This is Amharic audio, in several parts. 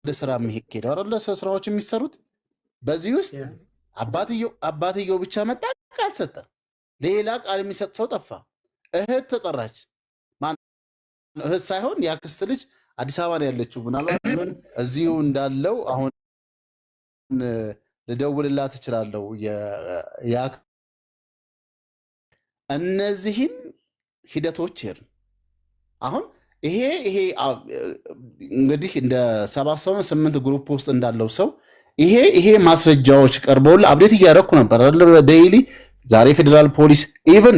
ስራ የሚሄድ አይደለ ስራዎች የሚሰሩት በዚህ ውስጥ አባትየው ብቻ መጣ ቃል ሰጠ ሌላ ቃል የሚሰጥ ሰው ጠፋ እህት ተጠራች ማን እህት ሳይሆን ያክስት ልጅ አዲስ አበባ ነው ያለችው ምናልባት እዚሁ እንዳለው አሁን ልደውልላት እችላለሁ ያ እነዚህን ሂደቶች ይሄን አሁን ይሄ እንግዲህ እንደ 78 ግሩፕ ውስጥ እንዳለው ሰው ይሄ ማስረጃዎች ቀርበውል አፕዴት እያደረኩ ነበር ዴይሊ ዛሬ ፌደራል ፖሊስ ኢቭን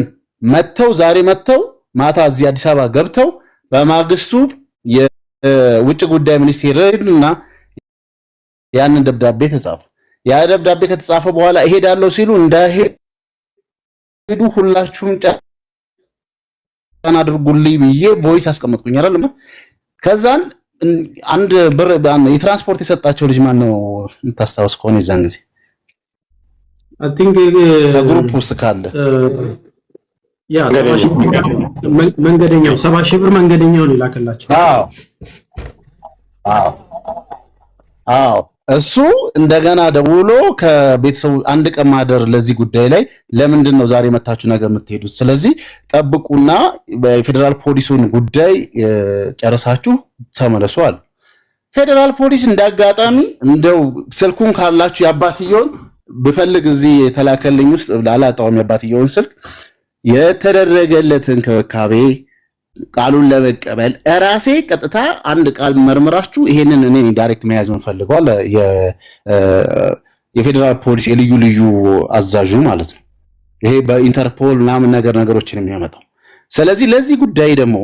ዛሬ መተው ማታ እዚህ አዲስ አበባ ገብተው በማግስቱ የውጭ ጉዳይ ሚኒስቴርና ያንን ደብዳቤ ተጻፈ ያ ደብዳቤ ከተጻፈ በኋላ እሄዳለሁ ሲሉ እንዳይሄዱ ሁላችሁም አድርጉልኝ ብዬ ቮይስ አስቀምጥኩኝ አይደል ከዛን አንድ ብር የትራንስፖርት የሰጣቸው ልጅ ማን ነው የምታስታውስ ከሆነ የዛን ጊዜ I think ግሩፕ ውስጥ ካለ ያ መንገደኛው 70,000 ብር መንገደኛው ሊላከላቸው አዎ እሱ እንደገና ደውሎ ከቤተሰቡ አንድ ቀን ማደር ለዚህ ጉዳይ ላይ ለምንድን ነው ዛሬ መታችሁ ነገር የምትሄዱት ስለዚህ ጠብቁና በፌደራል ፖሊሱን ጉዳይ ጨረሳችሁ ተመለሱዋል ፌደራል ፖሊስ እንዳጋጣሚ እንደው ስልኩን ካላችሁ ያባትየውን በፈልግ እዚህ የተላከልኝ ውስጥ አላጣውም ያባትየውን ስልክ የተደረገለትን ከካቤ ቃሉን ለመቀበል ራሴ ቀጥታ አንድ ቃል መርምራችሁ ይሄንን እኔ ዳይሬክት መያዝ እንፈልጋለን የፌደራል ፖሊስ የልዩ አዛዡ ማለት ነው ይሄ በኢንተርፖል ምናምን ነገሮችን የሚያመጣው ስለዚህ ለዚህ ጉዳይ ደግሞ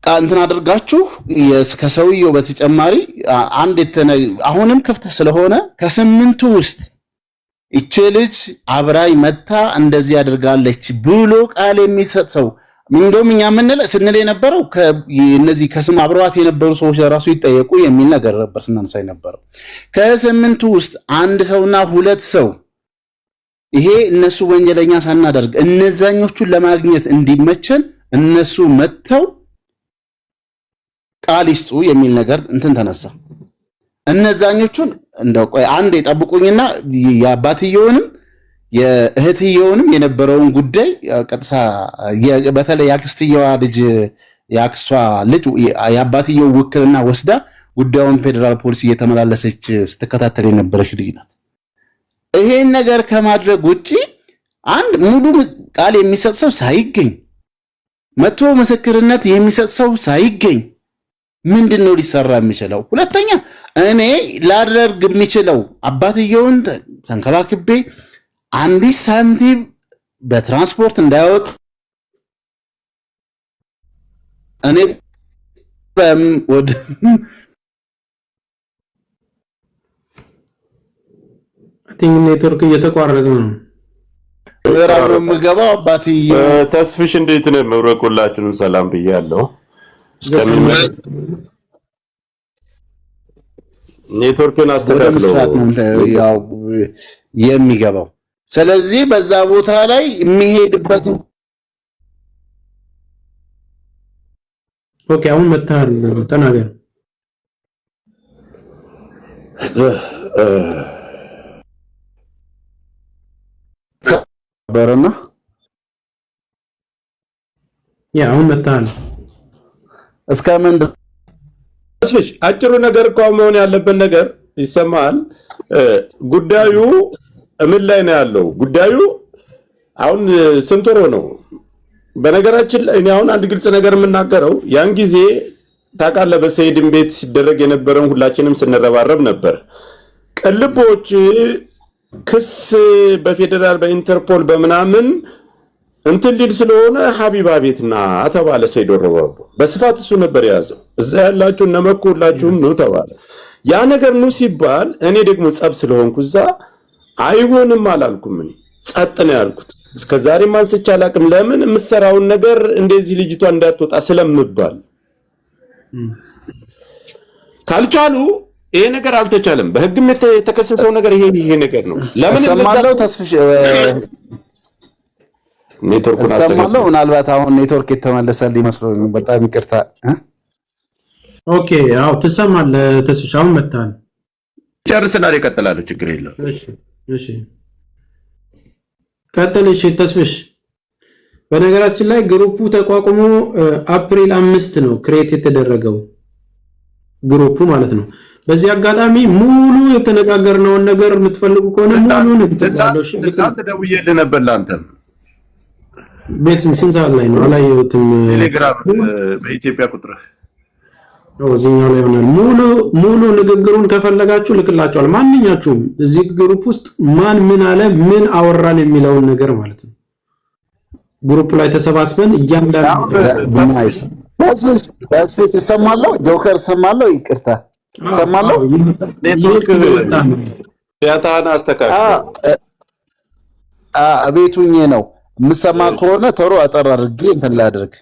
እንትን አድርጋችሁ ከሰውየው በተጨማሪ አንድ አሁንም ክፍት ስለሆነ ከስምንቱ ውስጥ እቺ ልጅ አብራይ መታ እንደዚህ ያደርጋለች ብሎ ቃል የሚሰጥ ሰው እንደውም እኛ ስንል የነበረው እነዚህ ከስም አብረዋት የነበሩ ሰዎች ለራሱ ይጠየቁ የሚል ነገር ነበር ስናነሳ የነበረው ከስምንቱ ውስጥ አንድ ሰውና ሁለት ሰው ይሄ እነሱ ወንጀለኛ ሳናደርግ እነዛኞቹን ለማግኘት እንዲመቸን እነሱ መተው ቃል ይስጡ የሚል ነገር እንትን ተነሳ እነዛኞቹን እንደው ቆይ አንዴ ጠብቁኝና ያባትየውንም የእህትየውንም የነበረውን ጉዳይ ቀጥታ በተለይ ያክስትየዋ ልጅ ያክስቷ ልጅ ያባትየው ውክልና ወስዳ ጉዳዩን ፌደራል ፖሊስ እየተመላለሰች ስትከታተል የነበረች ልጅ ናት ይሄን ነገር ከማድረግ ውጪ አንድ ሙሉ ቃል የሚሰጥ ሰው ሳይገኝ መቶ ምስክርነት የሚሰጥ ሰው ሳይገኝ ምንድነው ሊሰራ የሚችለው ሁለተኛ እኔ ላደርግ የሚችለው አባትየውን ተንከባክቤ አንዲት ሳንቲም በትራንስፖርት እንዳይወጥ እኔ ወደ ኔትወርክ እየተቋረጠ ነው ወራው የምገባው አባትየው ተስፍሽ እንዴት ነው መብረቁላችሁንም ሰላም ብያለሁ እስከምን ኔትወርክን አስተካክለው ያው የሚገባው ስለዚህ በዛ ቦታ ላይ የሚሄድበት ኦኬ አሁን መታል ተናገር በረና ያ አሁን መታል እስከምን ተስፍሽ አጭሩ ነገር እኮ መሆን ያለበት ነገር ይሰማል ጉዳዩ ምን ላይ ነው ያለው ጉዳዩ አሁን ስንቶሮ ነው በነገራችን ላይ እኔ አሁን አንድ ግልጽ ነገር የምናገረው ያን ጊዜ ታውቃለህ በሰይድም ቤት ሲደረግ የነበረውን ሁላችንም ስንረባረብ ነበር ቅልቦች ክስ በፌደራል በኢንተርፖል በመናምን እንትን ሊል ስለሆነ ሐቢባ ቤትና ተባለ ሰይድ ወረባቡ በስፋት እሱ ነበር ያዘው እዛ ያላችሁ ነመኩላችሁም ነው ተባለ ያ ነገር ነው ሲባል እኔ ደግሞ ጸብ ስለሆንኩ እዛ አይሆንም አላልኩም እኔ ጸጥ ነው ያልኩት እስከዛሬ ማንስቻ አላቅም ለምን የምሰራውን ነገር እንደዚህ ልጅቷ እንዳትወጣ ስለምባል ካልቻሉ ይሄ ነገር አልተቻለም በህግም የተከሰሰው ነገር ይሄ ነገር ነው ለምን ሰማለው ተስፍሽ ኔትወርኩን ሰማለው ምናልባት አሁን ኔትወርክ የተመለሰልኝ መስሎኝ በጣም ይቅርታ ኦኬ አው ትሰማለህ ተስፍሽ አሁን መጣን ጨርስና ይቀጥላል ችግር የለም እሺ ቀጥልሽ ተስፍሽ በነገራችን ላይ ግሩፑ ተቋቁሞ አፕሪል 5 ነው ክሬት የተደረገው ግሩፑ ማለት ነው በዚህ አጋጣሚ ሙሉ የተነጋገርነውን ነገር የምትፈልጉ ከሆነ ሙሉ ነው ተደውዬልህ ነበር ላንተም ቤት ስንት ሰዓት ላይ ነው አላየሁትም ቴሌግራም በኢትዮጵያ ቁጥርህ እዚህኛው ላይ ሆናል ሙሉ ንግግሩን ከፈለጋችሁ ልክላችኋል ማንኛችሁም እዚህ ግሩፕ ውስጥ ማን ምን አለ ምን አወራን የሚለውን ነገር ማለት ነው ግሩፕ ላይ ተሰባስበን እያንዳንዱ ናይስ ባስፊት ይሰማለው ጆከር ሰማለው ይቅርታ ሰማለው ኔትወርክ ዳታና አስተካክል አቤቱኝ ነው ምሰማ ከሆነ ቶሎ አጠር አድርጌ እንትን ላድርግ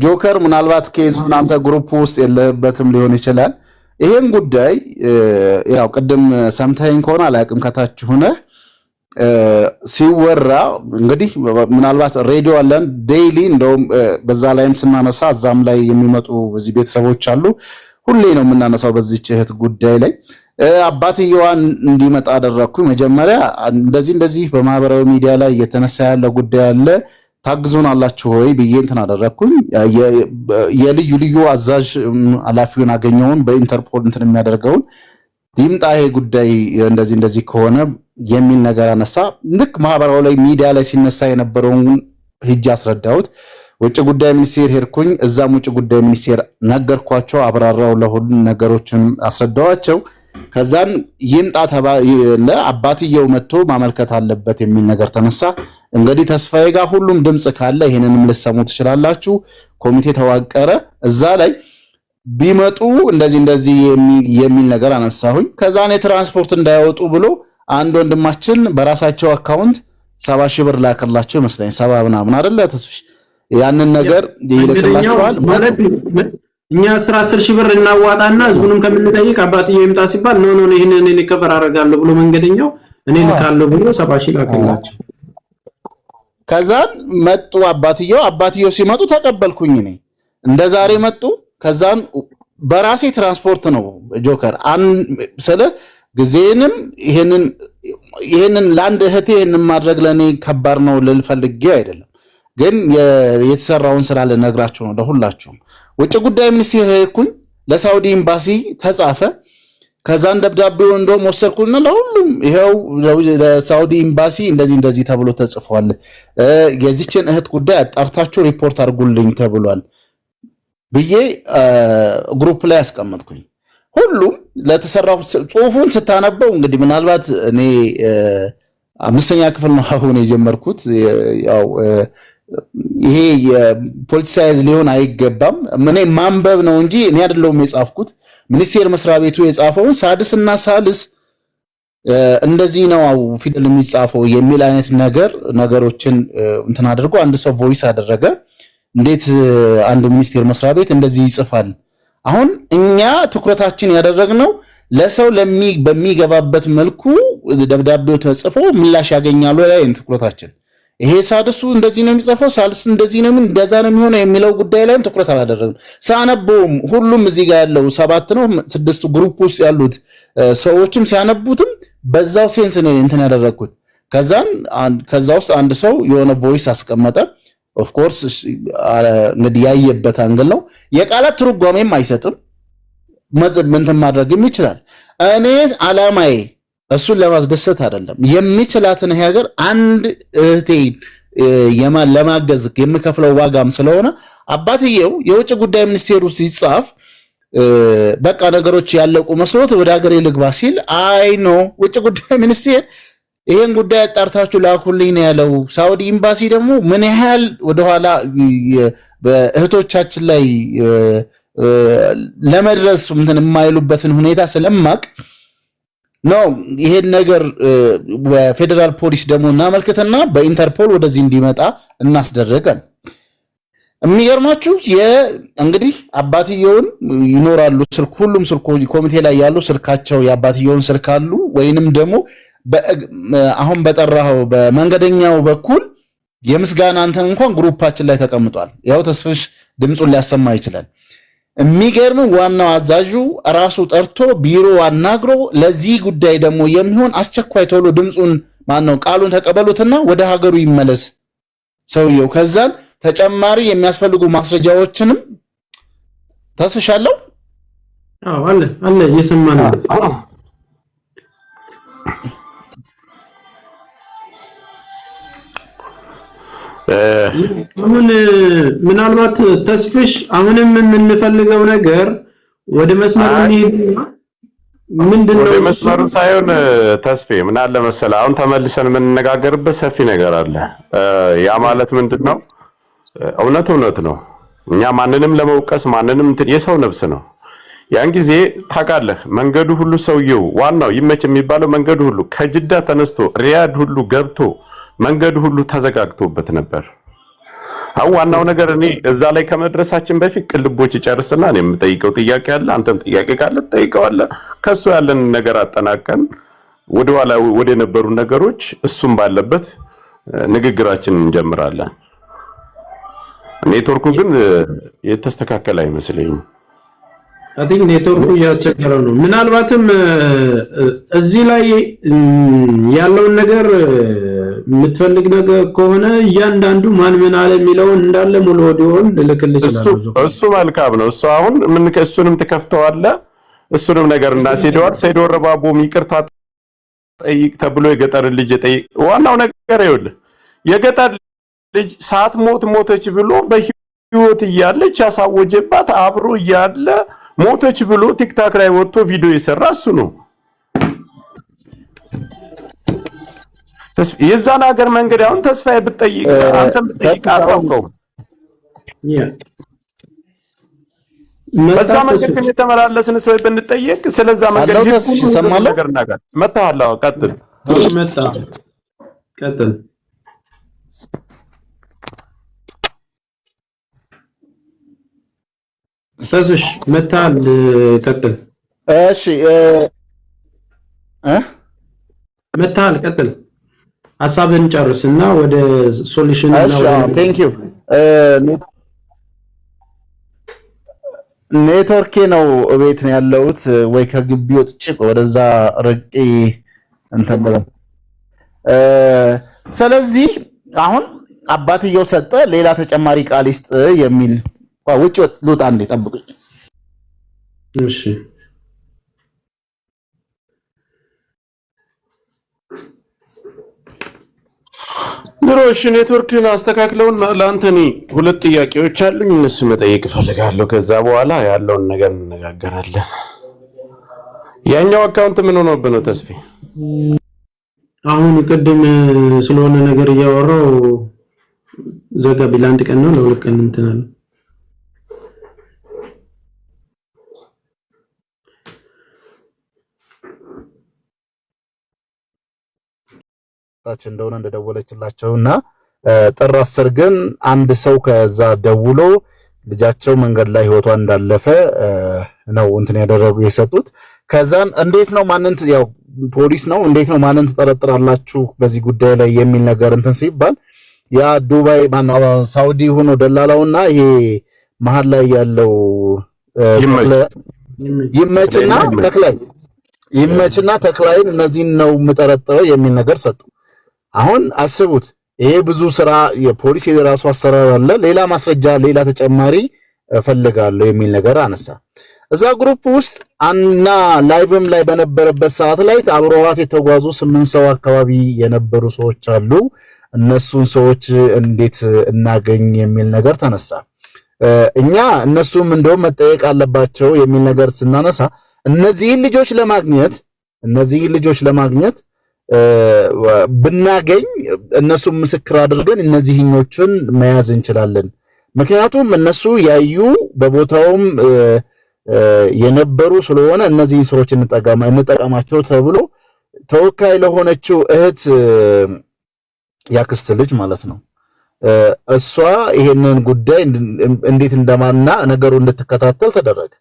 ጆከር ምናልባት ከይዙን አንተ ግሩፕ ውስጥ የለበትም ሊሆን ይችላል ይሄን ጉዳይ ያው ቀደም ሰምተኸኝ ከሆነ አላቅም ከታች ሆነ ሲወራ እንግዲህ ምናልባት ሬዲዮ አለን ዴይሊ እንደውም በዛ ላይም ስናነሳ እዛም ላይ የሚመጡ በዚህ ቤተሰቦች አሉ ሁሌ ነው የምናነሳው በዚህ እህት ጉዳይ ላይ አባትየዋን እንዲመጣ አደረኩኝ መጀመሪያ እንደዚህ በማህበራዊ ሚዲያ ላይ እየተነሳ ያለ ጉዳይ አለ ታግዙን አላችሁ ሆይ ብዬ እንትን አደረኩኝ የልዩ አዛዥ አላፊውን አገኘውን በኢንተርፖል እንትን የሚያደርገውን ዲምጣ ይሄ ጉዳይ እንደዚህ ከሆነ የሚል ነገር አነሳ ልክ ማህበራዊ ላይ ሚዲያ ላይ ሲነሳ የነበረውን ሂጅ አስረዳሁት ውጭ ጉዳይ ሚኒስቴር ሄድኩኝ እዛም ውጭ ጉዳይ ሚኒስቴር ነገርኳቸው አብራራው ለሁሉ ነገሮችን አስረዳዋቸው ከዛን ይምጣ ለአባትየው መጥቶ ማመልከት አለበት የሚል ነገር ተነሳ እንግዲህ ተስፋዬ ጋር ሁሉም ድምጽ ካለ ይሄንንም ልሰሙ ትችላላችሁ ኮሚቴ ተዋቀረ እዛ ላይ ቢመጡ እንደዚህ የሚል ነገር አነሳሁኝ ከዛን የትራንስፖርት እንዳይወጡ ብሎ አንድ ወንድማችን በራሳቸው አካውንት 70,000 ብር ላከላቸው ይመስለኝ 70 ምናምን አይደለ ተስፍሽ ያንን ነገር ይልክላቸዋል ማለት እኛ 10,000 ብር እናዋጣና ህዝቡንም ከምንጠይቅ አባትየው ይምጣ ሲባል ኖ ይሄንን እኔ ከበር አደርጋለሁ ብሎ መንገደኛው እኔ ልካለሁ ብሎ 70,000 ላከላቸው ከዛን መጡ አባትየው ሲመጡ ተቀበልኩኝ እኔ እንደዛሬ መጡ ከዛን በራሴ ትራንስፖርት ነው ጆከር ስለ ጊዜንም ይሄንን ላንድ እህቴ ይሄንን ማድረግ ለኔ ከባድ ነው ልፈልጌ አይደለም ግን የተሰራውን ስራ ለነግራችሁ ነው ለሁላችሁም ውጭ ጉዳይ ሚኒስቴር ሄድኩኝ ለሳውዲ ኤምባሲ ተጻፈ ከዛን ደብዳቤው እንደውም ወሰድኩና ለሁሉም ይሄው ለሳውዲ ኤምባሲ እንደዚህ ተብሎ ተጽፏል የዚችን እህት ጉዳይ አጣርታችሁ ሪፖርት አድርጉልኝ ተብሏል ብዬ ግሩፕ ላይ አስቀመጥኩኝ ሁሉም ለተሰራው ጽሁፉን ስታነበው እንግዲህ ምናልባት እኔ 5ኛ ክፍል ነው አሁን የጀመርኩት ያው ይሄ የፖለቲሳይዝ ሊሆን አይገባም እኔ ማንበብ ነው እንጂ እኔ አይደለሁም የጻፍኩት ሚኒስቴር መስሪያ ቤቱ የጻፈውን ሳድስና ሳልስ እንደዚህ ነው ፊደል የሚጻፈው የሚል አይነት ነገሮችን እንትን አድርጎ አንድ ሰው ቮይስ አደረገ እንዴት አንድ ሚኒስቴር መስሪያ ቤት እንደዚህ ይጽፋል አሁን እኛ ትኩረታችን ያደረግነው ለሰው በሚገባበት መልኩ ደብዳቤው ተጽፎ ምላሽ ያገኛሉ ላይ ትኩረታችን ይሄ ሳድሱ እንደዚህ ነው የሚጽፈው ሳልስ እንደዚህ ነው እንደዛ ነው የሚሆነው የሚለው ጉዳይ ላይ ትኩረት አላደረግንም ሳነበውም ሁሉም እዚህ ጋር ያለው 7 ነው 6 ግሩፕ ውስጥ ያሉት ሰዎችም ሲያነቡትም በዛው ሴንስ ነው እንትን ያደረኩት ከዛ ውስጥ አንድ ሰው የሆነ ቮይስ አስቀመጠ ኦፍ ኮርስ እንግዲህ ያየበት አንግል ነው የቃላት ትርጓሜም አይሰጥም እንትን ማድረግም ይችላል እኔ አላማዬ እሱን ለማስደሰት አይደለም የሚችላትን ሀገር አንድ እህቴ ለማገዝ የምከፍለው ዋጋም ስለሆነ አባትየው የውጭ ጉዳይ ሚኒስቴር ውስጥ ሲጻፍ በቃ ነገሮች ያለቁ መስሎት ወደ ሀገር ልግባ ሲል አይ ኖ ውጭ ጉዳይ ሚኒስቴር ይሄን ጉዳይ አጣርታችሁ ላኩልኝ ነው ያለው ሳውዲ ኤምባሲ ደግሞ ምን ያህል ወደኋላ በእህቶቻችን ላይ ለመድረስ እንትን የማይሉበትን ሁኔታ ስለማቅ ነው ይሄን ነገር በፌደራል ፖሊስ ደግሞ እናመልክተና በኢንተርፖል ወደዚህ እንዲመጣ እናስደረጋለን የሚገርማችሁ እንግዲህ አባትየውን ይኖራሉ ስልክ ሁሉም ስልክ ኮሚቴ ላይ ያሉ ስልካቸው የአባትየውን ስልክ አሉ ወይንም ደግሞ አሁን በጠራው በመንገደኛው በኩል የምስጋና እንትን እንኳን ግሩፓችን ላይ ተቀምጧል ያው ተስፍሽ ድምጹን ሊያሰማ ይችላል የሚገርም ዋናው አዛዡ ራሱ ጠርቶ ቢሮ አናግሮ ለዚህ ጉዳይ ደግሞ የሚሆን አስቸኳይ ቶሎ ድምጹን ማነው ቃሉን ተቀበሉትና ወደ ሀገሩ ይመለስ ሰውየው። ከዛን ተጨማሪ የሚያስፈልጉ ማስረጃዎችንም ተስሻለው። አለ እየሰማን ነው። አሁን ምናልባት ተስፍሽ አሁንም የምንፈልገው ነገር ወደ መስመር ምንድነው? ወደ መስመሩ ሳይሆን ተስፌ ምን አለ መሰለህ፣ አሁን ተመልሰን የምንነጋገርበት ሰፊ ነገር አለ። ያ ማለት ምንድነው? እውነት ነው። እኛ ማንንም ለመውቀስ ማንንም የሰው ነፍስ ነው። ያን ጊዜ ታውቃለህ፣ መንገዱ ሁሉ ሰውየው ዋናው ይመች የሚባለው መንገዱ ሁሉ ከጅዳ ተነስቶ ሪያድ ሁሉ ገብቶ መንገዱ ሁሉ ተዘጋግቶበት ነበር። አሁን ዋናው ነገር እኔ እዛ ላይ ከመድረሳችን በፊት ቅልቦች ይጨርስና እኔ የምጠይቀው ጥያቄ አለ፣ አንተም ጥያቄ ካለ ትጠይቀዋለህ። ከሱ ያለን ነገር አጠናቀን ወደ ነበሩ ነገሮች እሱም ባለበት ንግግራችንን እንጀምራለን። ኔትወርኩ ግን የተስተካከለ አይመስለኝም። አዲግ ኔትወርኩ እያስቸገረ ነው። ምናልባትም እዚህ ላይ ያለውን ነገር የምትፈልግ ነገር ከሆነ እያንዳንዱ ማን ምን አለ የሚለውን እንዳለ ሙሉ ኦዲዮን ልልክልህ ይችላል። እሱ መልካም ነው። እሱ አሁን እሱንም ትከፍተዋለህ፣ እሱንም ነገር እናስሄደዋል። ሰይዶ ረባቦም ይቅርታ ጠይቅ ተብሎ የገጠር ልጅ ጠይቅ። ዋናው ነገር ይኸውልህ የገጠር ልጅ ሞተች ብሎ በህይወት እያለች ያሳወጀባት አብሮ እያለ ሞተች ብሎ ቲክታክ ላይ ወጥቶ ቪዲዮ የሰራ እሱ ነው። የዛን ሀገር መንገድ አሁን ተስፋዬ ብትጠይቅ አንተም ብትጠይቅ አታውቀውም። በዛ መንገድ ግን የተመላለስን ሰው ብንጠይቅ ስለዛ መንገድ ነገር ነገር መጣላ ቀጥል። ተስሽ መጣል ቀጥል። እሺ መጣል ቀጥል። ሐሳብን ጨርስና ወደ ሶሉሽን እና ወደ ቴንክ ዩ ኔትወርኬ ነው ቤት ነው ያለሁት ወይ ከግቢ ወጥቼ ወደዛ ርቄ እንትን ብለው ስለዚህ አሁን አባትየው ሰጠ ሌላ ተጨማሪ ቃል ይስጥ የሚል ውጭ ልውጣ እንዴ ጠብቁኝ። እሺ ድሮሽ ኔትወርክን አስተካክለውና ለአንተኒ ሁለት ጥያቄዎች አሉኝ፣ እነሱ መጠየቅ ፈልጋለሁ። ከዛ በኋላ ያለውን ነገር እንነጋገራለን። ያኛው አካውንት ምን ሆኖብህ ነው ተስፋ? አሁን ቅድም ስለሆነ ነገር እያወራው ዘጋ ቢል አንድ ቀን ነው ለሁለት ቀን እንትን አለ። ታችን እንደሆነ እንደደወለችላቸውና ጥር 10 ግን አንድ ሰው ከዛ ደውሎ ልጃቸው መንገድ ላይ ህይወቷ እንዳለፈ ነው እንትን ያደረጉ የሰጡት። ከዛን እንዴት ነው ማንን ያው ፖሊስ ነው እንዴት ነው ማንን ተጠረጥራላችሁ በዚህ ጉዳይ ላይ የሚል ነገር እንትን ሲባል ያ ዱባይ ማነው ሳውዲ ሆኖ ደላላውና ይሄ መሃል ላይ ያለው ይመችና ተክላይ እነዚህን ነው የምጠረጥረው የሚል ነገር ሰጡ። አሁን አስቡት ይሄ ብዙ ስራ የፖሊስ የራሱ አሰራር አለ። ሌላ ማስረጃ ሌላ ተጨማሪ ፈልጋለሁ የሚል ነገር አነሳ። እዛ ግሩፕ ውስጥ እና ላይቭም ላይ በነበረበት ሰዓት ላይ አብረዋት የተጓዙ 8 ሰው አካባቢ የነበሩ ሰዎች አሉ። እነሱን ሰዎች እንዴት እናገኝ የሚል ነገር ተነሳ። እኛ እነሱም እንደውም መጠየቅ አለባቸው የሚል ነገር ስናነሳ እነዚህን ልጆች ለማግኘት ብናገኝ እነሱም ምስክር አድርገን እነዚህኞቹን መያዝ እንችላለን። ምክንያቱም እነሱ ያዩ በቦታውም የነበሩ ስለሆነ እነዚህን ሰዎች እንጠቀማቸው ተብሎ ተወካይ ለሆነችው እህት ያክስት ልጅ ማለት ነው እሷ ይሄንን ጉዳይ እንዴት እንደማና ነገሩ እንድትከታተል ተደረገ።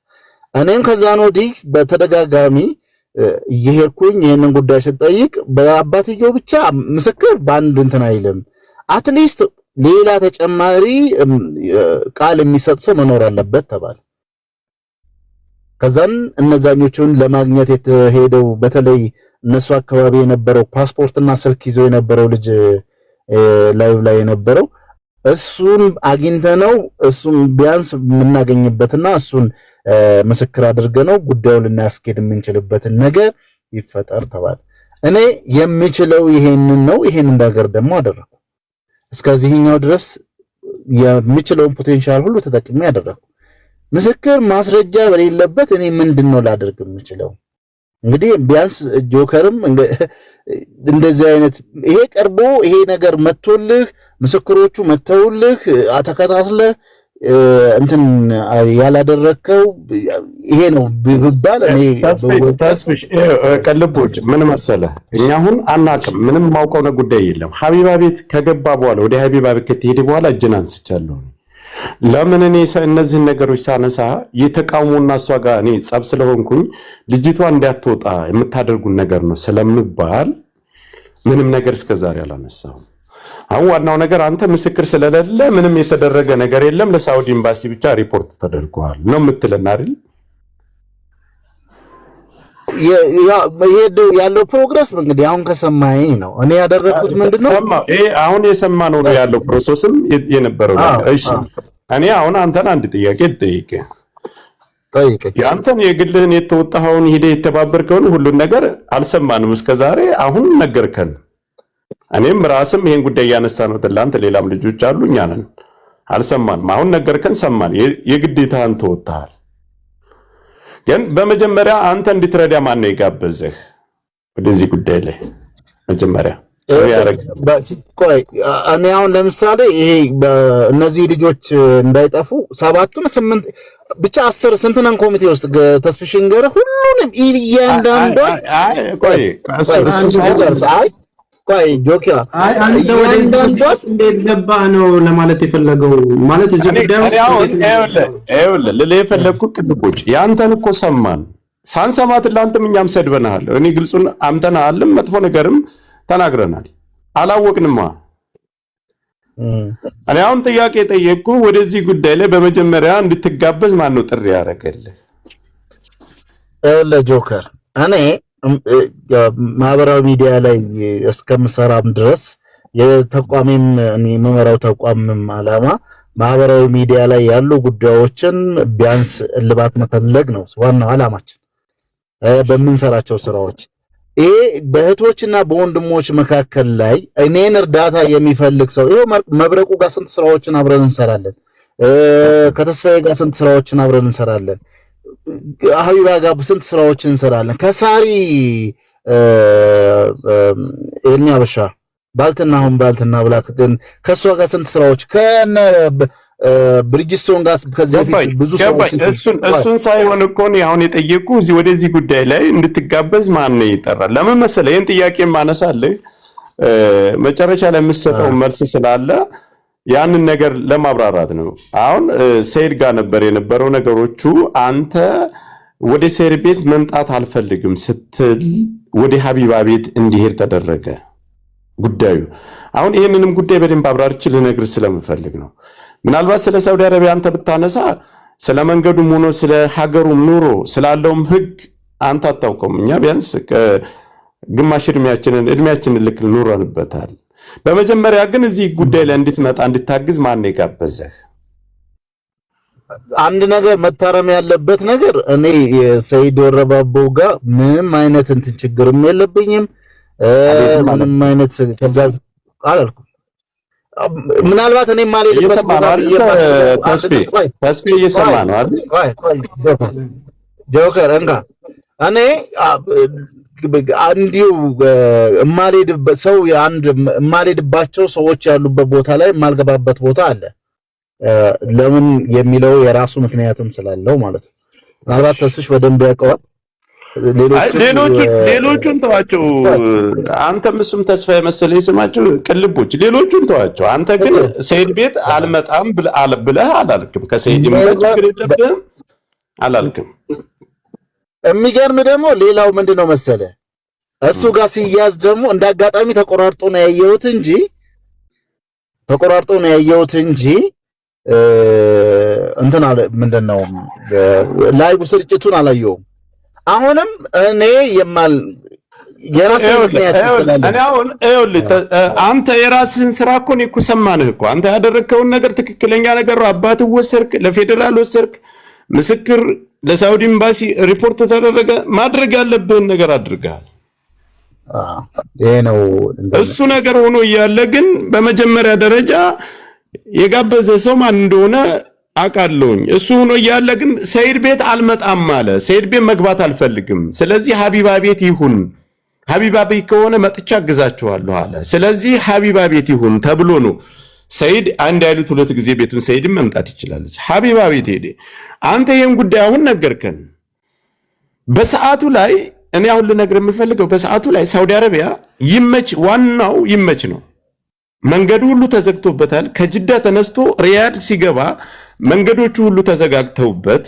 እኔም ከዛን ወዲህ በተደጋጋሚ እየሄድኩኝ ይሄንን ጉዳይ ስጠይቅ በአባትየው ብቻ ምስክር ባንድ እንትን አይልም፣ አትሊስት ሌላ ተጨማሪ ቃል የሚሰጥ ሰው መኖር አለበት ተባለ። ከዛን እነዛኞቹን ለማግኘት የተሄደው በተለይ እነሱ አካባቢ የነበረው ፓስፖርትና ስልክ ይዞ የነበረው ልጅ ላይቭ ላይ የነበረው እሱን አግኝተነው እሱን ቢያንስ የምናገኝበትና እሱን ምስክር አድርገነው ጉዳዩን ልናስኬድ የምንችልበትን ነገር ይፈጠር ተባለ። እኔ የምችለው ይሄንን ነው። ይሄንን ነገር ደግሞ አደረኩ። እስከዚህኛው ድረስ የምችለውን ፖቴንሻል ሁሉ ተጠቅሜ አደረኩ። ምስክር ማስረጃ በሌለበት እኔ ምንድነው ላደርግ የምችለው? እንግዲህ ቢያንስ ጆከርም እንደዚህ አይነት ይሄ ቀርቦ ይሄ ነገር መጥቶልህ ምስክሮቹ መተውልህ ተከታትለህ እንትን ያላደረከው ይሄ ነው ቢባል እኔ ተስፍሽ ቀልቦች ምን መሰለህ፣ እኛ አሁን አናውቅም፣ ምንም ማውቀው ነው ጉዳይ የለም። ሀቢባ ቤት ከገባ በኋላ ወደ ሀቢባ ቤት ከተሄደ በኋላ እጅን አንስቻለሁ። ለምን እኔ እነዚህን ነገሮች ሳነሳ የተቃውሞና እሷ ጋር እኔ ጸብ ስለሆንኩኝ ልጅቷ እንዳትወጣ የምታደርጉን ነገር ነው ስለምባል ምንም ነገር እስከዛሬ አላነሳሁም። አሁን ዋናው ነገር አንተ ምስክር ስለሌለ ምንም የተደረገ ነገር የለም፣ ለሳውዲ ኤምባሲ ብቻ ሪፖርት ተደርጓል ነው የምትለን አይደል? ያለው ፕሮግረስ እንግዲህ አሁን ከሰማኸኝ ነው እኔ ያደረኩት ምንድነው ይሄ አሁን የሰማነው ነው ያለው ፕሮሰስም የነበረው ነገር። እሺ እኔ አሁን አንተን አንድ ጥያቄ ልጠይቅህ። የአንተን የግልህን የተወጣኸውን ሄደህ የተባበርከውን ሁሉን ነገር አልሰማንም እስከዛሬ፣ አሁን ነገርከን። እኔም ራስም ይሄን ጉዳይ እያነሳ ነው ትላንት፣ ሌላም ልጆች አሉ፣ እኛ ነን አልሰማንም። አሁን ነገርከን፣ ሰማን፣ የግዴታህን ተወጥተሃል። ግን በመጀመሪያ አንተ እንድትረዳ ማን ነው የጋበዘህ ወደዚህ ጉዳይ ላይ? መጀመሪያ ቆይ እኔ አሁን ለምሳሌ ይሄ እነዚህ ልጆች እንዳይጠፉ 7-8 ብቻ 10 ስንት ነን ኮሚቴ ውስጥ ተስፍሽን ገረ ሁሉንም እያንዳንዷን ቆይ ጆኪያ እያንዳንዷን እንዴት ገባህ ነው ለማለት የፈለገው ማለት እዚህ ጉዳይ ውስጥ ለሌላ የፈለግኩት ቅድቦች ያንተን እኮ ሰማን። ሳንሰማት ለአንተም እኛም ሰድበናል። እኔ ግልጹን አምተናልም መጥፎ ነገርም ተናግረናል። አላወቅንማ። እኔ አሁን ጥያቄ ጠየቅኩ ወደዚህ ጉዳይ ላይ በመጀመሪያ እንድትጋበዝ ማን ነው ጥሪ ያደረገልህ? ለጆከር እኔ ማህበራዊ ሚዲያ ላይ እስከምሰራም ድረስ የተቋሚም እኔ መመራው ተቋምም ዓላማ ማህበራዊ ሚዲያ ላይ ያሉ ጉዳዮችን ቢያንስ እልባት መፈለግ ነው ዋናው ዓላማችን በምንሰራቸው ስራዎች። ይሄ በእህቶችና በወንድሞች መካከል ላይ እኔን እርዳታ የሚፈልግ ሰው ይሄ መብረቁ ጋር ስንት ስራዎችን አብረን እንሰራለን። ከተስፋዬ ጋር ስንት ስራዎችን አብረን እንሰራለን። ሀቢባ ጋር ስንት ስራዎችን እንሰራለን። ከሳሪ የኛበሻ ባልትና ብላክ ግን ከሷ ጋር ስንት ስራዎች ከነ ብሪጅስቶን ጋር ከዚህ በፊት ብዙ ሰዎች እሱን ሳይሆን እኮ ነው አሁን የጠየቁ እዚህ ወደዚህ ጉዳይ ላይ እንድትጋበዝ ማን ነው ይጠራል? ለምን መሰለህ ይሄን ጥያቄ ማነሳለህ መጨረሻ ላይ የምትሰጠው መልስ ስላለ ያንን ነገር ለማብራራት ነው። አሁን ሰይድ ጋር ነበር የነበረው ነገሮቹ። አንተ ወደ ሰይድ ቤት መምጣት አልፈልግም ስትል ወደ ሀቢባ ቤት እንዲሄድ ተደረገ ጉዳዩ። አሁን ይሄንንም ጉዳይ በደንብ አብራርቼ ልነግርህ ስለምፈልግ ነው። ምናልባት ስለ ሳውዲ አረቢያ አንተ ብታነሳ ስለ መንገዱም ሆኖ ስለ ሀገሩም ኑሮ ስላለውም ህግ አንተ አታውቀውም። እኛ ቢያንስ ግማሽ እድሜያችንን ልክ ኑረንበታል። በመጀመሪያ ግን እዚህ ጉዳይ ላይ እንድትመጣ እንድታግዝ ማን ነው የጋበዘህ? አንድ ነገር መታረም ያለበት ነገር እኔ የሰይድ ወረባቦ ጋር ምንም አይነት እንትን ችግርም የለብኝም። ምንም አይነት ከዛ አላልኩም። ምናልባት እኔ ማለልበት ተስፋ እየሰማ ነው አይደል? ጆከር እንጋ እኔ አንዲው ማለልበት ሰው አንድ ማለልባቸው ሰዎች ያሉበት ቦታ ላይ ማልገባበት ቦታ አለ። ለምን የሚለው የራሱ ምክንያትም ስላለው ማለት ነው። ምናልባት ተስፍሽ በደንብ ያውቀዋል። ሌሎቹን ተዋቸው። አንተም እሱም ተስፋ የመሰለኝ ስማቸው ቅልቦች፣ ሌሎቹን ተዋቸው። አንተ ግን ሰይድ ቤት አልመጣም ብለህ አላልክም። ከሰይድ ችግር የለብህም አላልክም። የሚገርም ደግሞ ሌላው ምንድነው መሰለ እሱ ጋር ሲያዝ ደግሞ እንዳጋጣሚ ተቆራርጦ ነው ያየሁት እንጂ እንትና ምንድነው ላይቭ ስርጭቱን አላየውም። አሁንም እኔ የራስህ ምክንያት ይስተላል። እኔ አሁን አንተ የራስህን ስራ እኮ ነው እኮ ሰማንህ እኮ አንተ ያደረግከውን ነገር ትክክለኛ ነገር ነው። አባትህ ወሰድክ፣ ለፌዴራል ወሰድክ፣ ምስክር ለሳውዲ ኤምባሲ ሪፖርት ተደረገ። ማድረግ ያለብህን ነገር አድርገሃል። ይሄ ነው እሱ ነገር ሆኖ እያለ ግን በመጀመሪያ ደረጃ የጋበዘ ሰው ማን እንደሆነ አውቃለሁኝ። እሱ ሆኖ እያለ ግን ሰይድ ቤት አልመጣም አለ። ሰይድ ቤት መግባት አልፈልግም፣ ስለዚህ ሀቢባ ቤት ይሁን፣ ሀቢባ ቤት ከሆነ መጥቻ አግዛችኋለሁ አለ። ስለዚህ ሀቢባ ቤት ይሁን ተብሎ ነው ሰይድ አንድ ያሉት ሁለት ጊዜ ቤቱን ሰይድም መምጣት ይችላል። ሀቢባ ቤት ሄደ። አንተ ይሄን ጉዳይ አሁን ነገርከን። በሰዓቱ ላይ እኔ አሁን ልነግርህ የምፈልገው በሰዓቱ ላይ ሳውዲ አረቢያ ይመች፣ ዋናው ይመች ነው። መንገዱ ሁሉ ተዘግቶበታል። ከጅዳ ተነስቶ ሪያድ ሲገባ መንገዶቹ ሁሉ ተዘጋግተውበት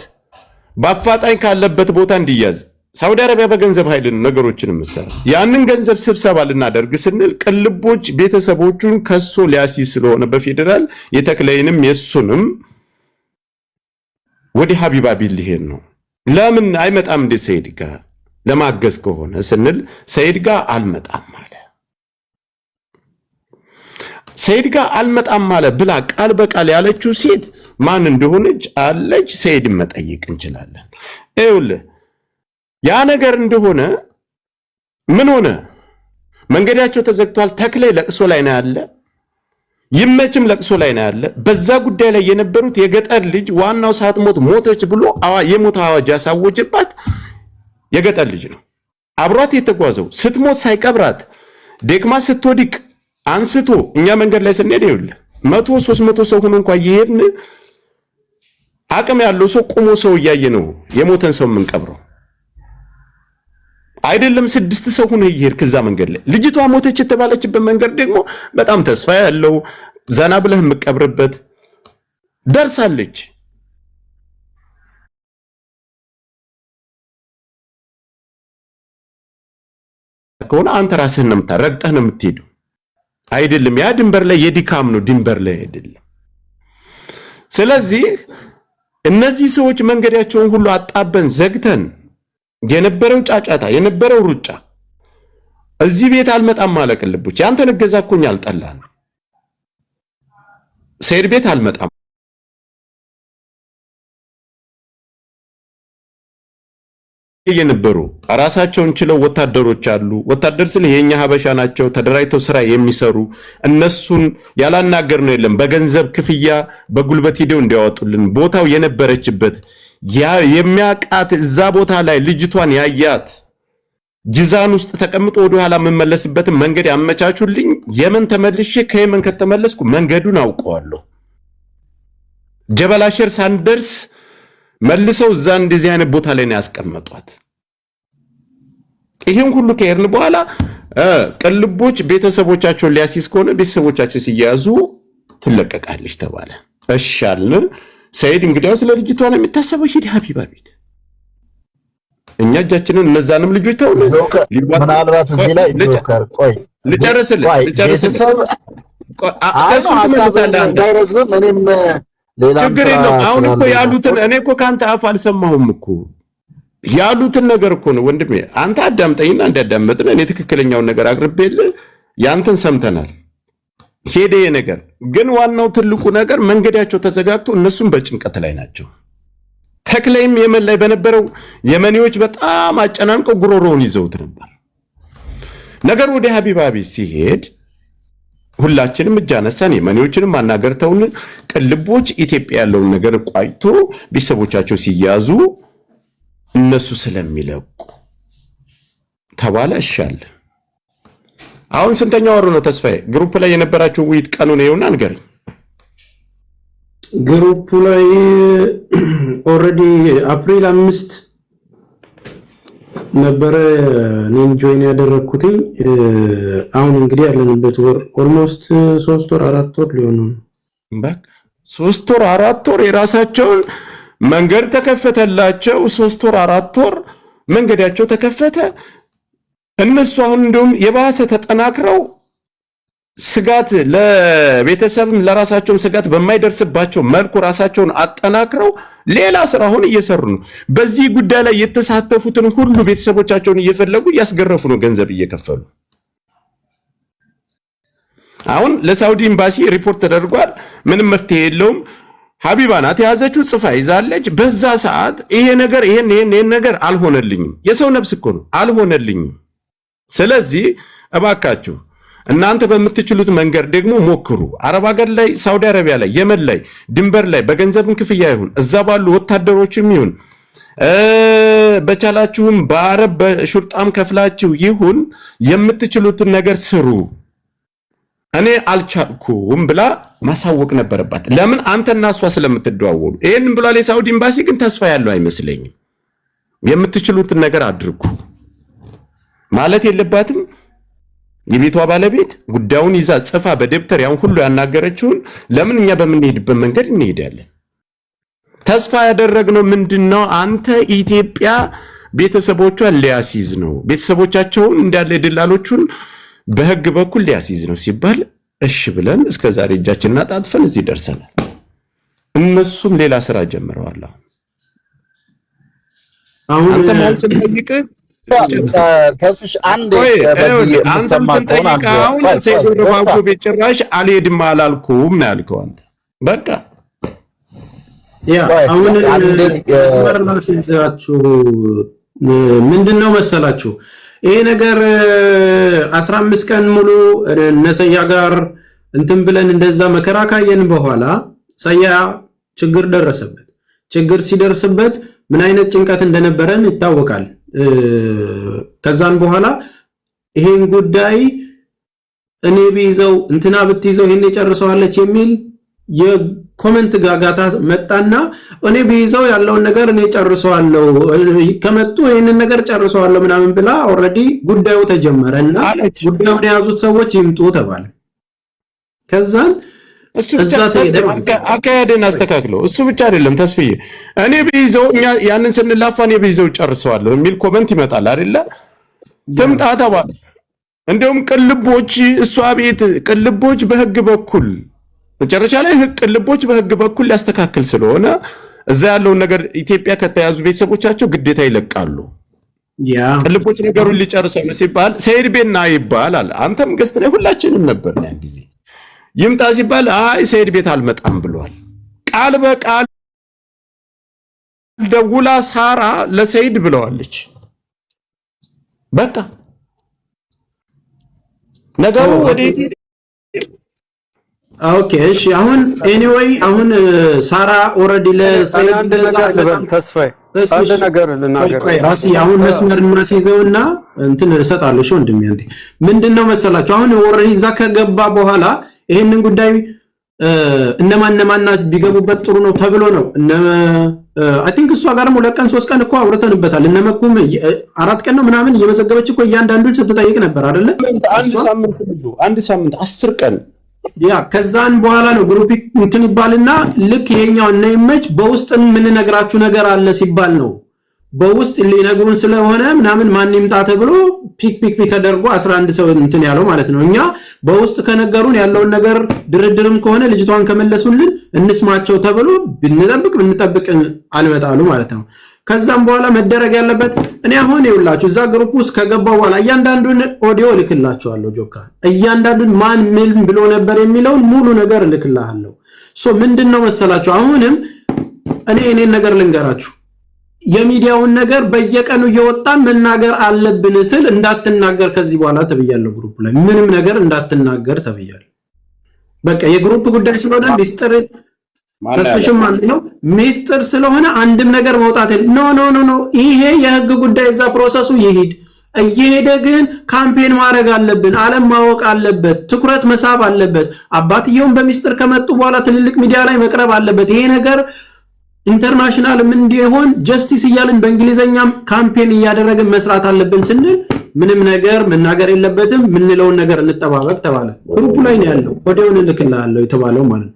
በአፋጣኝ ካለበት ቦታ እንዲያዝ ሳውዲ አረቢያ በገንዘብ ኃይል ነገሮችን የምትሰራ ያንን ገንዘብ ስብሰባ ልናደርግ ስንል ቅልቦች ቤተሰቦቹን ከሶ ሊያሲዝ ስለሆነ በፌዴራል የተክለይንም የሱንም ወደ ሀቢባ ቢል ሊሄድ ነው። ለምን አይመጣም እንደ ሰይድ ጋር ለማገዝ ከሆነ ስንል ሰይድ ጋር አልመጣም አለ። ሰይድ ጋር አልመጣም አለ ብላ ቃል በቃል ያለችው ሴት ማን እንደሆነች አለች። ሰይድን መጠየቅ እንችላለን። ይኸውልህ ያ ነገር እንደሆነ ምን ሆነ? መንገዳቸው ተዘግቷል። ተክላይ ለቅሶ ላይ ነው ያለ፣ ይመችም ለቅሶ ላይ ነው ያለ። በዛ ጉዳይ ላይ የነበሩት የገጠር ልጅ ዋናው ሳትሞት ሞተች ብሎ የሞት አዋጅ ያሳወጀባት የገጠር ልጅ ነው። አብሯት የተጓዘው ስትሞት ሳይቀብራት ደክማ ስትወድቅ አንስቶ እኛ መንገድ ላይ ስንሄድ ይኸውልህ 100-300 ሰው ሆኖ እንኳን እየሄድን አቅም ያለው ሰው ቁሞ ሰው እያየ ነው የሞተን ሰው የምንቀብረው። አይደለም 6 ሰው ሆኖ እየሄድክ እዛ መንገድ ላይ ልጅቷ ሞተች የተባለችበት መንገድ ደግሞ በጣም ተስፋ ያለው ዘና ብለህ የምትቀብርበት ደርሳለች። ከሆነ አንተ ራስህን ነው የምታረግጠህ ነው የምትሄደው። አይደለም ያ ድንበር ላይ የዲካም ነው፣ ድንበር ላይ አይደለም። ስለዚህ እነዚህ ሰዎች መንገዳቸውን ሁሉ አጣበን ዘግተን የነበረው ጫጫታ የነበረው ሩጫ እዚህ ቤት አልመጣም ማለት ቅልቦች ያንተን እገዛ እኮ እኛ አልጠላንም። ሰይድ ቤት አልመጣም የነበሩ ራሳቸውን ችለው ወታደሮች አሉ። ወታደር ስለ የኛ ሀበሻ ናቸው፣ ተደራጅተው ስራ የሚሰሩ እነሱን ያላናገር ነው የለም። በገንዘብ ክፍያ በጉልበት ሄደው እንዲያወጡልን ቦታው የነበረችበት የሚያቃት እዛ ቦታ ላይ ልጅቷን ያያት ጅዛን ውስጥ ተቀምጦ ወደ ኋላ የምመለስበትን መንገድ ያመቻቹልኝ። የመን ተመልሼ ከየመን ከተመለስኩ መንገዱን አውቀዋለሁ። ጀበላሸር ሳንደርስ መልሰው እዛ እንደዚህ አይነት ቦታ ላይ ነው ያስቀመጧት። ይሄን ሁሉ ከሄድን በኋላ ቅልቦች ቤተሰቦቻቸውን ሊያሲዝ ከሆነ ቤተሰቦቻቸው ሲያዙ ትለቀቃለች ተባለ። እሻልን ሰይድ እንግዲያው ስለ ልጅቷ ነው የሚታሰበው። ሂድ ሀቢባ ቤት እኛ እጃችንን እነዛንም ልጆች ተውነ። ምናልባት እዚህ ላይ ጆከር ቆይ ልጨርስልህ ችግር የለውም። አሁን እኮ ያሉትን እኔ እኮ ከአንተ አፍ አልሰማሁም እኮ ያሉትን ነገር እኮ ነው ወንድሜ። አንተ አዳምጠኝና እንዳዳመጥን እኔ ትክክለኛውን ነገር አቅርቤልህ ያንተን ሰምተናል። ሄደ ነገር ግን ዋናው ትልቁ ነገር መንገዳቸው ተዘጋግቶ እነሱም በጭንቀት ላይ ናቸው። ተክለይም የመን ላይ በነበረው የመኒዎች በጣም አጨናንቀው ጉሮሮውን ይዘውት ነበር። ነገር ወደ ሀቢባ ቤት ሲሄድ ሁላችንም እጅ አነሳን። የመኒዎችንም ማናገር ተውን። ቅልቦች ኢትዮጵያ ያለውን ነገር ቋይቶ ቤተሰቦቻቸው ሲያዙ እነሱ ስለሚለቁ ተባለ። እሻል አሁን ስንተኛ ወሩ ነው ተስፋዬ? ግሩፕ ላይ የነበራችሁ ውይይት ቀኑን ይኸውና ንገረኝ። ግሩፕ ላይ ኦልሬዲ አፕሪል 5 ነበረ እኔም ጆይን ያደረኩትኝ። አሁን እንግዲህ ያለንበት ወር ኦልሞስት 3 ወር 4 ወር ሊሆን ነው። በቃ 3 ወር 4 ወር የራሳቸውን መንገድ ተከፈተላቸው። 3 ወር 4 ወር መንገዳቸው ተከፈተ። እነሱ አሁን እንደውም የባሰ ተጠናክረው ስጋት ለቤተሰብም ለራሳቸውም ስጋት በማይደርስባቸው መልኩ ራሳቸውን አጠናክረው ሌላ ስራ አሁን እየሰሩ ነው። በዚህ ጉዳይ ላይ የተሳተፉትን ሁሉ ቤተሰቦቻቸውን እየፈለጉ እያስገረፉ ነው፣ ገንዘብ እየከፈሉ። አሁን ለሳውዲ ኤምባሲ ሪፖርት ተደርጓል። ምንም መፍትሄ የለውም። ሀቢባ ናት የያዘችው፣ ጽፋ ይዛለች። በዛ ሰዓት ይሄ ነገር ይሄን ነገር አልሆነልኝም። የሰው ነፍስ እኮ ነው፣ አልሆነልኝም። ስለዚህ እባካችሁ እናንተ በምትችሉት መንገድ ደግሞ ሞክሩ። አረብ ሀገር ላይ፣ ሳውዲ አረቢያ ላይ፣ የመን ላይ፣ ድንበር ላይ በገንዘብም ክፍያ ይሁን እዛ ባሉ ወታደሮችም ይሁን በቻላችሁም በአረብ በሹርጣም ከፍላችሁ ይሁን የምትችሉትን ነገር ስሩ። እኔ አልቻልኩም ብላ ማሳወቅ ነበረባት። ለምን? አንተና እሷ ስለምትደዋወሉ። ይሄንን ብሏል የሳውዲ ኤምባሲ፣ ግን ተስፋ ያለው አይመስለኝም። የምትችሉትን ነገር አድርጉ ማለት የለባትም። የቤቷ ባለቤት ጉዳዩን ይዛ ጽፋ በደብተር ያን ሁሉ ያናገረችውን ለምን እኛ በምንሄድበት መንገድ እንሄዳለን? ተስፋ ያደረግነው ምንድነው? አንተ ኢትዮጵያ ቤተሰቦቿን ሊያስይዝ ነው፣ ቤተሰቦቻቸውን እንዳለ ደላሎቹን በህግ በኩል ሊያስይዝ ነው ሲባል እሺ ብለን እስከዛሬ እጃችንና ጣጥፈን እዚህ ደርሰናል። እነሱም ሌላ ስራ ጀምረዋል። አሁን አንተ ማለት ስንጠይቅ ተስሽ አንድ በዚህ የምሰማው አሁን ሰይዶ ረባጎ ቤት ጭራሽ አልሄድም አላልኩም ነው ያልከው አንተ። በቃ ያ አሁን ምንድነው መሰላችሁ ይሄ ነገር 15 ቀን ሙሉ ነሰያ ጋር እንትን ብለን እንደዛ መከራ ካየን በኋላ ሰያ ችግር ደረሰበት። ችግር ሲደርስበት ምን አይነት ጭንቀት እንደነበረን ይታወቃል። ከዛን በኋላ ይሄን ጉዳይ እኔ ቢይዘው እንትና ብትይዘው ይሄን ይጨርሰዋለች የሚል የኮሜንት ጋጋታ መጣና እኔ ቢይዘው ያለውን ነገር እኔ ጨርሰዋለሁ ከመጡ ይሄንን ነገር ጨርሰዋለሁ ምናምን ብላ ኦሬዲ ጉዳዩ ተጀመረና ጉዳዩን የያዙት ሰዎች ይምጡ ተባለ። ከዛን አካሄድን አስተካክለው እሱ ብቻ አይደለም ተስፍዬ፣ እኔ ቢይዘው እኛ ያንን ስንላፋ እኔ ቢይዘው ጨርሰዋለሁ የሚል ኮመንት ይመጣል አይደለ? ትምጣ ተባለ። እንደውም ቅልቦች እሷ ቤት ቅልቦች በህግ በኩል መጨረሻ ላይ ቅልቦች በህግ በኩል ሊያስተካክል ስለሆነ እዛ ያለውን ነገር ኢትዮጵያ ከተያዙ ቤተሰቦቻቸው ግዴታ ይለቃሉ። ቅልቦች ነገሩን ሊጨርሰው ነው ሲባል ሰይድ ቤና ይባላል። አንተም ገስት ላይ ሁላችንም ነበር ያን ጊዜ ይምጣ ሲባል አይ ሰይድ ቤት አልመጣም ብሏል። ቃል በቃል ደውላ ሳራ ለሰይድ ብለዋለች። በቃ ነገሩ ወዴት? ኦኬ እሺ። አሁን ኤኒዌይ አሁን ሳራ ኦሬዲ ለሰይድ አንድ ነገር ልናገር ራሲ አሁን መስመር ማስይዘውና እንትን እሰጣለሁ። እሺ ወንድሜ አንዴ ምንድነው መሰላችሁ አሁን ኦሬዲ እዛ ከገባ በኋላ ይሄንን ጉዳይ እነማን ቢገቡበት ጥሩ ነው ተብሎ ነው አይ ቲንክ እሷ ጋርም 2 ቀን 3 ቀን እኮ አውርተንበታል። እነመኩም 4 ቀን ነው ምናምን እየመዘገበች እኮ እያንዳንዱን ስትጠይቅ ነበር አይደለ? አንድ ሳምንት 10 ቀን ያ ከዛን በኋላ ነው ግሩፕ እንትን ይባልና ልክ ይሄኛው እና ይመች በውስጥ ምን ነግራችሁ ነገር አለ ሲባል ነው በውስጥ ሊነግሩን ስለሆነ ምናምን ማን ይምጣ ተብሎ ፒክ ተደርጎ 11 ሰው እንትን ያለው ማለት ነው። እኛ በውስጥ ከነገሩን ያለውን ነገር ድርድርም ከሆነ ልጅቷን ከመለሱልን እንስማቸው ተብሎ ብንጠብቅ አልመጣሉ ማለት ነው። ከዛም በኋላ መደረግ ያለበት እኔ አሁን ይውላችሁ እዛ ግሩፕ ውስጥ ከገባው በኋላ እያንዳንዱን ኦዲዮ ልክላችኋለሁ። ጆካ እያንዳንዱን ማን ምን ብሎ ነበር የሚለውን ሙሉ ነገር ልክላችኋለሁ። ምንድነው መሰላችሁ አሁንም እኔን ነገር ልንገራችሁ የሚዲያውን ነገር በየቀኑ እየወጣን መናገር አለብን ስል እንዳትናገር ከዚህ በኋላ ተብያለሁ። ግሩፕ ላይ ምንም ነገር እንዳትናገር ተብያለሁ። በቃ የግሩፕ ጉዳይ ስለሆነ ሚስጥር ተስፍሽም ማለት ነው ሚስጥር ስለሆነ አንድም ነገር መውጣት ኖ ይሄ የህግ ጉዳይ እዛ ፕሮሰሱ ይሄድ እየሄደ ግን ካምፔን ማድረግ አለብን። ዓለም ማወቅ አለበት። ትኩረት መሳብ አለበት። አባትየውን በሚስጥር ከመጡ በኋላ ትልልቅ ሚዲያ ላይ መቅረብ አለበት። ይሄ ነገር ኢንተርናሽናል ምን እንዲሆን ጀስቲስ እያልን በእንግሊዘኛም ካምፔን እያደረግን መስራት አለብን ስንል ምንም ነገር መናገር የለበትም። ምንለውን ነገር እንጠባበቅ ተባለ። ግሩፕ ላይ ነው ያለው ወዲያውኑ ልክልሃለሁ የተባለው ማለት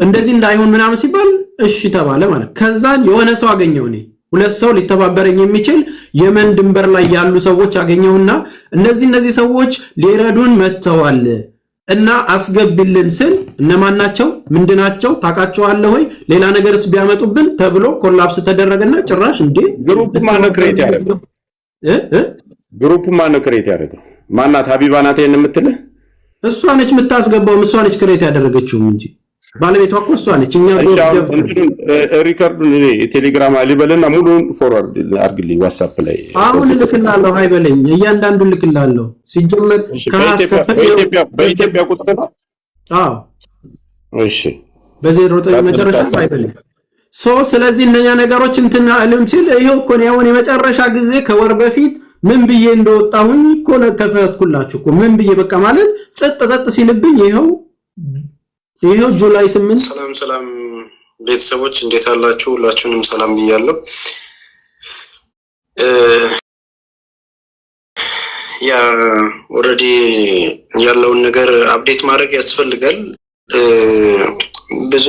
እንደዚህ እንዳይሆን ምናምን ሲባል እሺ ተባለ ማለት ከዛን የሆነ ሰው አገኘው እኔ 2 ሰው ሊተባበረኝ የሚችል የመን ድንበር ላይ ያሉ ሰዎች አገኘውና እነዚህ ሰዎች ሊረዱን መተዋል እና አስገቢልን ስል እነማን ናቸው ምንድናቸው ታውቃቸዋለህ ወይ ሌላ ነገርስ ቢያመጡብን ተብሎ ኮላፕስ ተደረገና ጭራሽ እንዴ ግሩፕ ማን ክሬት ያደረገው ግሩፕ ማን ክሬት ያደረገው ማናት ሀቢባ ናት የምትልህ እሷ ነች የምታስገባው እሷ ነች ክሬት ያደረገችው እንጂ ባለቤቷ እኮ እሷ ነች እኛ ሪከርዱን ቴሌግራም አሊበልና ሙሉን ፎርዋርድ አድርግልኝ ዋትስአፕ ላይ አሁን ልክላለሁ አይበለኝ እያንዳንዱን ልክላለሁ ሲጀመር በኢትዮጵያ ቁጥር ነው አዎ እሺ በዜሮ መጨረሻ አይበለኝ ስለዚህ እነኛ ነገሮች እንትና አለም ሲል ይሄው እኮ ነው አሁን የመጨረሻ ጊዜ ከወር በፊት ምን ብዬ እንደወጣሁኝ እኮ ነው ከፈትኩላችሁ እኮ ምን ብዬ በቃ ማለት ጸጥ ሲልብኝ ይሄው ጁላይ 8 ሰላም ቤተሰቦች እንዴት አላችሁ ሁላችሁንም ሰላም ብያለሁ ያ ኦሬዲ ያለውን ነገር አፕዴት ማድረግ ያስፈልጋል ብዙ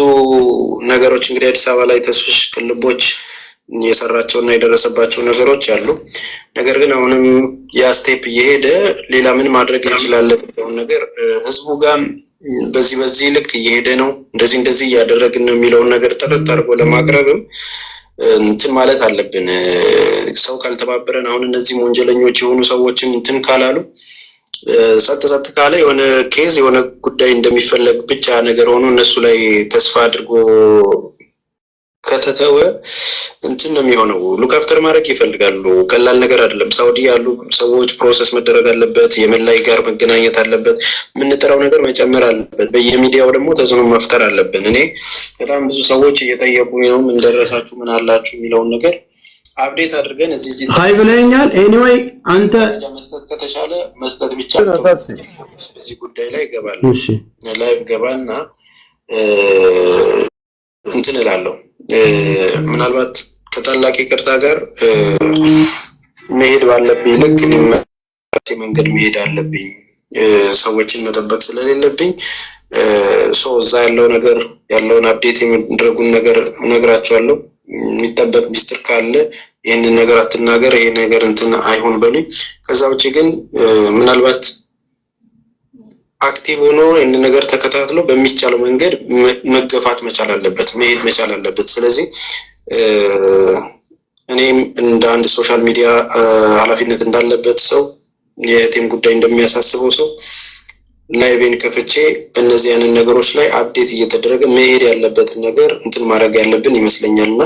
ነገሮች እንግዲህ አዲስ አበባ ላይ ተስፍሽ ቅልቦች የሰራቸውና የደረሰባቸው ነገሮች አሉ ነገር ግን አሁንም ያ ስቴፕ እየሄደ ሌላ ምን ማድረግ ይችላል ነገር ህዝቡ ጋር በዚህ ልክ እየሄደ ነው እንደዚህ ያደረግን ነው የሚለው ነገር ጥርት አድርጎ ለማቅረብም እንትን ማለት አለብን ሰው ካልተባበረን አሁን እነዚህ ወንጀለኞች የሆኑ ሰዎችን እንትን ካላሉ ሰጥተሰጥ ካለ የሆነ ኬዝ የሆነ ጉዳይ እንደሚፈለግ ብቻ ነገር ሆኖ እነሱ ላይ ተስፋ አድርጎ ከተተወ እንትን ነው የሚሆነው ሉካፍተር ማድረግ ይፈልጋሉ ቀላል ነገር አይደለም ሳውዲ ያሉ ሰዎች ፕሮሰስ መደረግ አለበት የመላይ ጋር መገናኘት አለበት ምንጠራው ነገር መጨመር አለበት በየሚዲያው ደግሞ ተጽዕኖ መፍጠር አለብን እኔ በጣም ብዙ ሰዎች እየጠየቁኝ ነው ምን ደረሳችሁ ምን አላችሁ የሚለው ነገር አፕዴት አድርገን እዚህ ሃይ ብለኛል ኤኒዌይ አንተ መስጠት ከተሻለ መስጠት ብቻ ነው በዚህ ጉዳይ ላይ ይገባል እሺ ላይቭ ገባና እንትን እላለሁ ምናልባት ከታላቅ ይቅርታ ጋር መሄድ ባለብኝ ልክ መንገድ መሄድ አለብኝ ሰዎችን መጠበቅ ስለሌለብኝ እዛ ያለው ነገር ያለውን አፕዴት የሚደረጉን ነገር ነግራቸዋለሁ የሚጠበቅ ሚስጥር ካለ ይሄንን ነገር አትናገር ይሄ ነገር እንትን አይሆን በሉኝ ከዛ ውጪ ግን ምናልባት አክቲቭ ሆኖ እነ ነገር ተከታትሎ በሚቻለው መንገድ መገፋት መቻል አለበት መሄድ መቻል አለበት ስለዚህ እኔም እንደ አንድ ሶሻል ሚዲያ ኃላፊነት እንዳለበት ሰው የቲም ጉዳይ እንደሚያሳስበው ሰው ላይቬን ከፍቼ በእነዚህ አይነት ነገሮች ላይ አፕዴት እየተደረገ መሄድ ያለበት ነገር እንትን ማድረግ ያለብን ይመስለኛልና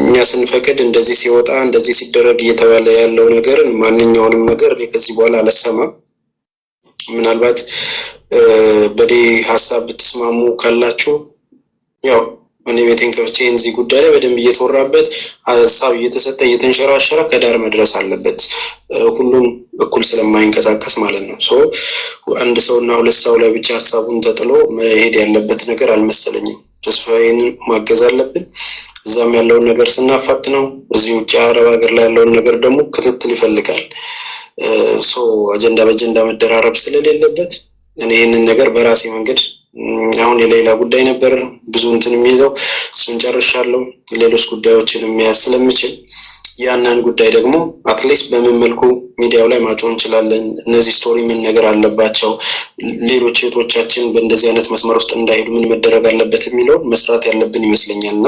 እኛ ስንፈቅድ እንደዚህ ሲወጣ እንደዚህ ሲደረግ እየተባለ ያለው ነገር ማንኛውንም ነገር ከዚህ በኋላ አልሰማም ምናልባት በዲ ሐሳብ ብትስማሙ ካላችሁ ያው እኔ ቤቴን ከፍቼ እዚህ ጉዳይ ላይ በደንብ እየተወራበት ሐሳብ እየተሰጠ እየተንሸራሸረ ከዳር መድረስ አለበት ሁሉም እኩል ስለማይንቀሳቀስ ማለት ነው አንድ ሰውና ሁለት ሰው ላይ ብቻ ሐሳቡን ተጥሎ መሄድ ያለበት ነገር አልመሰለኝም ተስፋዬን ማገዝ አለብን እዛም ያለውን ነገር ስናፋጥ ነው እዚህ ውጪ አረብ ሀገር ላይ ያለውን ነገር ደግሞ ክትትል ይፈልጋል አጀንዳ በአጀንዳ መደራረብ ስለሌለበት እኔ ይሄንን ነገር በራሴ መንገድ አሁን የሌላ ጉዳይ ነበር ብዙ እንትን የሚይዘው እሱን ጨርሻለሁ ሌሎች ጉዳዮችን የሚያዝ ስለምችል ያንን ጉዳይ ደግሞ አትሊስት በምን መልኩ ሚዲያው ላይ ማጮን እንችላለን እነዚህ ስቶሪ ምን ነገር አለባቸው ሌሎች እህቶቻችን በእንደዚህ አይነት መስመር ውስጥ እንዳይሄዱ ምን መደረግ አለበት የሚለው መስራት ያለብን ይመስለኛልና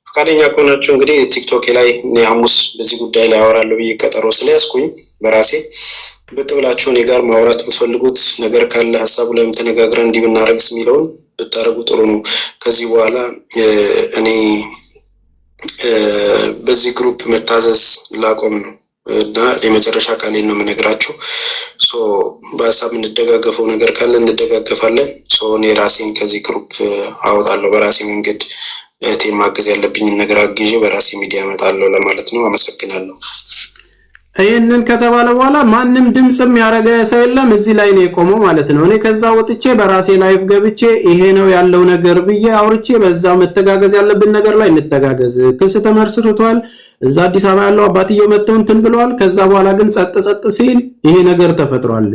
ፈቃደኛ ከሆናችሁ እንግዲህ ቲክቶክ ላይ ሐሙስ በዚህ ጉዳይ ላይ አወራለሁ በየቀጠሮ ስለያስኩኝ በራሴ ብቅ ብላችሁ እኔ ጋር ማውራት የምትፈልጉት ነገር ካለ ሐሳቡ ላይ ተነጋግረን እንዲህ ብናረግስ የሚለውን ብታረጉ ጥሩ ነው ከዚህ በኋላ እኔ በዚህ ግሩፕ መታዘዝ ላቆም ነው እና ለመጨረሻ ቃሌን ነው የምነግራችሁ በሐሳብ እንደጋገፈው ነገር ካለ እንደጋገፋለን እኔ ራሴን ከዚህ ግሩፕ አወጣለሁ በራሴ መንገድ እቴን ማገዝ ያለብኝ ነገር አግዤ በራሴ ሚዲያ መጣለው ለማለት ነው አመሰግናለሁ ይሄንን ከተባለ በኋላ ማንንም ድምጽም ያረገ ሰይለም እዚህ ላይ ነው የቆመው ማለት ነው እኔ ከዛ ወጥቼ በራሴ ላይቭ ገብቼ ይሄ ነው ያለው ነገር ብዬ አውርቼ በዛ መተጋገዝ ያለብን ነገር ላይ እንተጋገዝ ክስ ተመርስቷል እዛ አዲስ አበባ ያለው አባትየው መተው እንትን ብለዋል ከዛ በኋላ ግን ጸጥ ሲል ይሄ ነገር ተፈጥሯል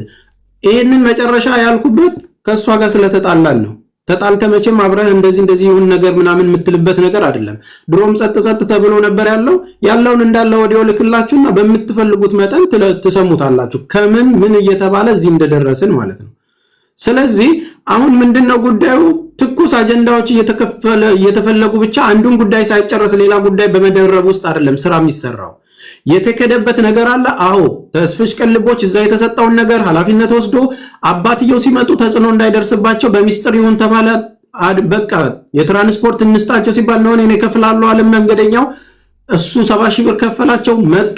ይሄንን መጨረሻ ያልኩበት ከሷ ጋር ስለተጣላን ነው ተጣልተ መቼም አብረህ እንደዚህ ይሁን ነገር ምናምን የምትልበት ነገር አይደለም። ድሮም ጸጥ ተብሎ ነበር ያለውን እንዳለ ወዲያው ልክላችሁና በምትፈልጉት መጠን ትሰሙታላችሁ ከምን ምን እየተባለ እዚህ እንደደረስን ማለት ነው። ስለዚህ አሁን ምንድነው ጉዳዩ? ትኩስ አጀንዳዎች እየተፈለጉ ብቻ አንዱን ጉዳይ ሳይጨርስ ሌላ ጉዳይ በመደረብ ውስጥ አይደለም ስራ የሚሰራው። የተከደበት ነገር አለ። አዎ ተስፍሽ ቀልቦች እዛ የተሰጠውን ነገር ኃላፊነት ወስዶ አባትየው ሲመጡ ተጽዕኖ እንዳይደርስባቸው በሚስጥር ይሁን ተባለ። በቃ የትራንስፖርት እንስጣቸው ሲባል ነው እኔ ከፍላለሁ አለ መንገደኛው። እሱ 70 ሺህ ብር ከፈላቸው፣ መጡ፣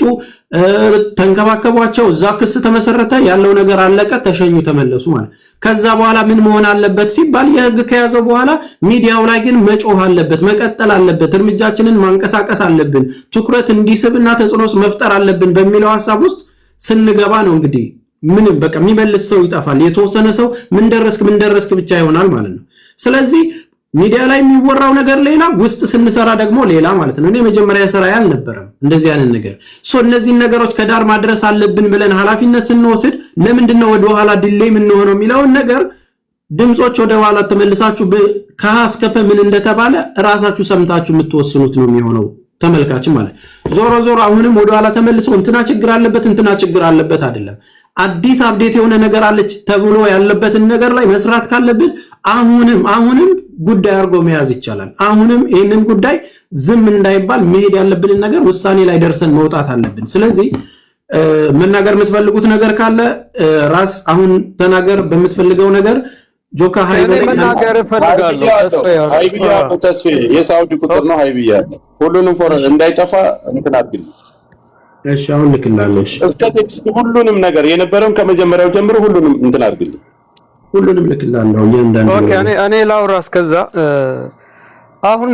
ተንከባከቧቸው። እዛ ክስ ተመሰረተ፣ ያለው ነገር አለቀ፣ ተሸኙ፣ ተመለሱ ማለት። ከዛ በኋላ ምን መሆን አለበት ሲባል የህግ ከያዘው በኋላ ሚዲያው ላይ ግን መጮህ አለበት፣ መቀጠል አለበት፣ እርምጃችንን ማንቀሳቀስ አለብን፣ ትኩረት እንዲስብና ተጽዕኖስ መፍጠር አለብን በሚለው ሐሳብ ውስጥ ስንገባ ነው እንግዲህ ምንም በቃ የሚመልስ ሰው ይጠፋል። የተወሰነ ሰው ምን ደረስክ ብቻ ይሆናል ማለት ነው። ስለዚህ ሚዲያ ላይ የሚወራው ነገር ሌላ፣ ውስጥ ስንሰራ ደግሞ ሌላ ማለት ነው። እኔ መጀመሪያ ስራ ያልነበረም እንደዚህ አይነት ነገር እነዚህን ነገሮች ከዳር ማድረስ አለብን ብለን ኃላፊነት ስንወስድ ለምንድነው ወደ ኋላ ዲሌይ ምን ሆነው የሚለውን ነገር ድምጾች ወደ ኋላ ተመልሳችሁ ከሐስከፈ ምን እንደተባለ ራሳችሁ ሰምታችሁ የምትወስኑት ነው የሚሆነው ተመልካች ማለት። ዞሮ አሁንም ወደ ኋላ ተመልሰው እንትና ችግር አለበት አይደለም። አዲስ አፕዴት የሆነ ነገር አለች ተብሎ ያለበትን ነገር ላይ መስራት ካለብን አሁንም ጉዳይ አድርጎ መያዝ ይቻላል። አሁንም ይሄንን ጉዳይ ዝም እንዳይባል መሄድ ያለብንን ነገር ውሳኔ ላይ ደርሰን መውጣት አለብን። ስለዚህ መናገር የምትፈልጉት ነገር ካለ ራስ አሁን ተናገር። በምትፈልገው ነገር ጆካ መናገር እፈልጋለሁ። ተስፋዬ የሳውዲ ቁጥር ነው ሃይብያ ሁሉንም ፎረን እንዳይጠፋ እንትን አድርግልኝ። እሺ አሁን ልክላለሁ። እሺ እስከ ቴክስት ሁሉንም ነገር የነበረውን ከመጀመሪያው ጀምሮ ሁሉንም እንትን አድርግልኝ። ሁሉንም ልክላለሁ። ኦኬ እኔ ላውራ እስከዛ አሁን